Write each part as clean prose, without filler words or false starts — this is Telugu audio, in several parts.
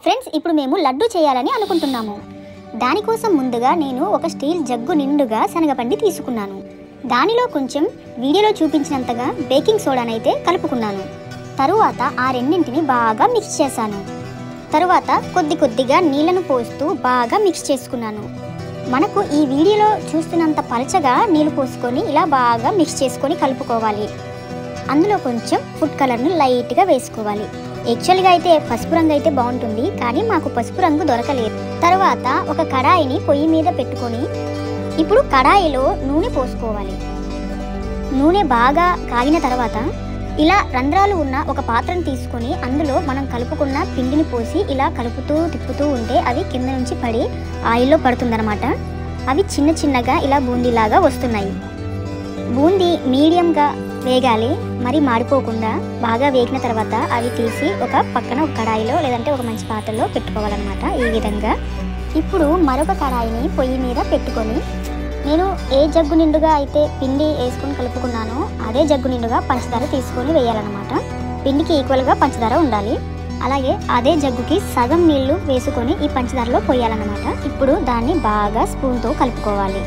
ఫ్రెండ్స్, ఇప్పుడు మేము లడ్డు చేయాలని అనుకుంటున్నాము. దానికోసం ముందుగా నేను ఒక స్టీల్ జగ్గు నిండుగా శనగపిండి తీసుకున్నాను. దానిలో కొంచెం వీడియోలో చూపించినంతగా బేకింగ్ సోడానైతే కలుపుకున్నాను. తరువాత ఆ రెండింటిని బాగా మిక్స్ చేశాను. తరువాత కొద్దిగా నీళ్లను పోస్తూ బాగా మిక్స్ చేసుకున్నాను. మనకు ఈ వీడియోలో చూస్తున్నంత పలచగా నీళ్లు పోసుకొని ఇలా బాగా మిక్స్ చేసుకొని కలుపుకోవాలి. అందులో కొంచెం ఫుడ్ కలర్ను లైట్గా వేసుకోవాలి. యాక్చువల్గా అయితే పసుపు రంగు అయితే బాగుంటుంది, కానీ మాకు పసుపు రంగు దొరకలేదు. తర్వాత ఒక కడాయిని పొయ్యి మీద పెట్టుకొని ఇప్పుడు కడాయిలో నూనె పోసుకోవాలి. నూనె బాగా కాగిన తర్వాత ఇలా రంధ్రాలు ఉన్న ఒక పాత్రను తీసుకొని అందులో మనం కలుపుకున్న పిండిని పోసి ఇలా కలుపుతూ తిప్పుతూ ఉంటే అవి కింద నుంచి పడి ఆయిల్లో పడుతుందన్నమాట. అవి చిన్నగా ఇలా బూందీలాగా వస్తున్నాయి. బూందీ మీడియంగా వేగాలి, మరి మాడిపోకుండా. బాగా వేగిన తర్వాత అవి తీసి ఒక పక్కన ఒక కడాయిలో లేదంటే ఒక మంచి పాత్రలో పెట్టుకోవాలన్నమాట. ఈ విధంగా ఇప్పుడు మరొక కడాయిని పొయ్యి మీద పెట్టుకొని నేను ఏ జగ్గు నిండుగా అయితే పిండి వేసుకొని కలుపుకున్నానో అదే జగ్గు నిండుగా పంచదార తీసుకొని వేయాలన్నమాట. పిండికి ఈక్వల్గా పంచదార ఉండాలి. అలాగే అదే జగ్గుకి సగం నీళ్లు వేసుకొని ఈ పంచదారలో పోయాలన్నమాట. ఇప్పుడు దాన్ని బాగా స్పూన్తో కలుపుకోవాలి.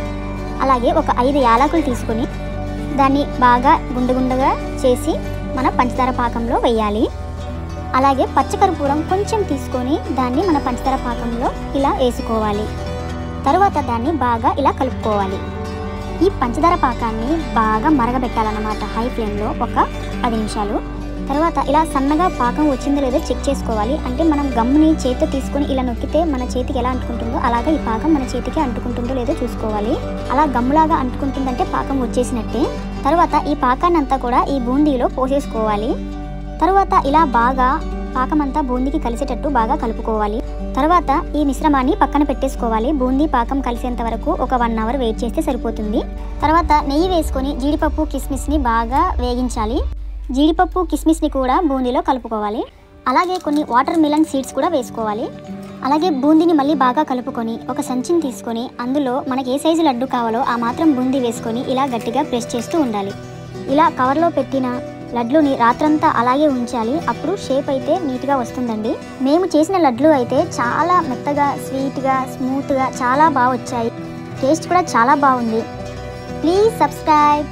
అలాగే ఒక 5 యాలకులు తీసుకొని దాన్ని బాగా గుండగా చేసి మన పంచదార పాకంలో వేయాలి. అలాగే పచ్చకర్పూరం కొంచెం తీసుకొని దాన్ని మన పంచదార పాకంలో ఇలా వేసుకోవాలి. తరువాత దాన్ని బాగా ఇలా కలుపుకోవాలి. ఈ పంచదార పాకాన్ని బాగా మరగబెట్టాలన్నమాట హై ఫ్లేమ్లో ఒక 10 నిమిషాలు. తర్వాత ఇలా సన్నగా పాకం వచ్చిందో లేదో చెక్ చేసుకోవాలి. అంటే మనం గమ్ముని చేతితో తీసుకొని ఇలా నొక్కితే మన చేతికి ఎలా అంటుకుంటుందో అలాగా ఈ పాకం మన చేతికి అంటుకుంటుందో లేదో చూసుకోవాలి. అలా గమ్ములాగా అంటుకుంటుందంటే పాకం వచ్చేసినట్టే. తర్వాత ఈ పాకాన్ని అంతా కూడా ఈ బూందీలో పోసేసుకోవాలి. తర్వాత ఇలా బాగా పాకం అంతా బూందీకి కలిసేటట్టు బాగా కలుపుకోవాలి. తర్వాత ఈ మిశ్రమాన్ని పక్కన పెట్టేసుకోవాలి. బూందీ పాకం కలిసేంత వరకు ఒక 1 అవర్ వెయిట్ చేస్తే సరిపోతుంది. తర్వాత నెయ్యి వేసుకొని జీడిపప్పు కిస్మిస్ని బాగా వేగించాలి. జీడిపప్పు కిస్మిస్ని కూడా బూందీలో కలుపుకోవాలి. అలాగే కొన్ని వాటర్ మిలన్ సీడ్స్ కూడా వేసుకోవాలి. అలాగే బూందీని మళ్ళీ బాగా కలుపుకొని ఒక సంచిని తీసుకొని అందులో మనకి ఏ సైజు లడ్డు కావాలో ఆ మాత్రం బూందీ వేసుకొని ఇలా గట్టిగా ప్రెస్ చేస్తూ ఉండాలి. ఇలా కవర్లో పెట్టిన లడ్లుని రాత్రంతా అలాగే ఉంచాలి. అప్పుడు షేప్ అయితే నీట్గా వస్తుందండి. మేము చేసిన లడ్లు అయితే చాలా మెత్తగా, స్వీట్గా, స్మూత్గా చాలా బాగా వచ్చాయి. టేస్ట్ కూడా చాలా బాగుంది. Please subscribe.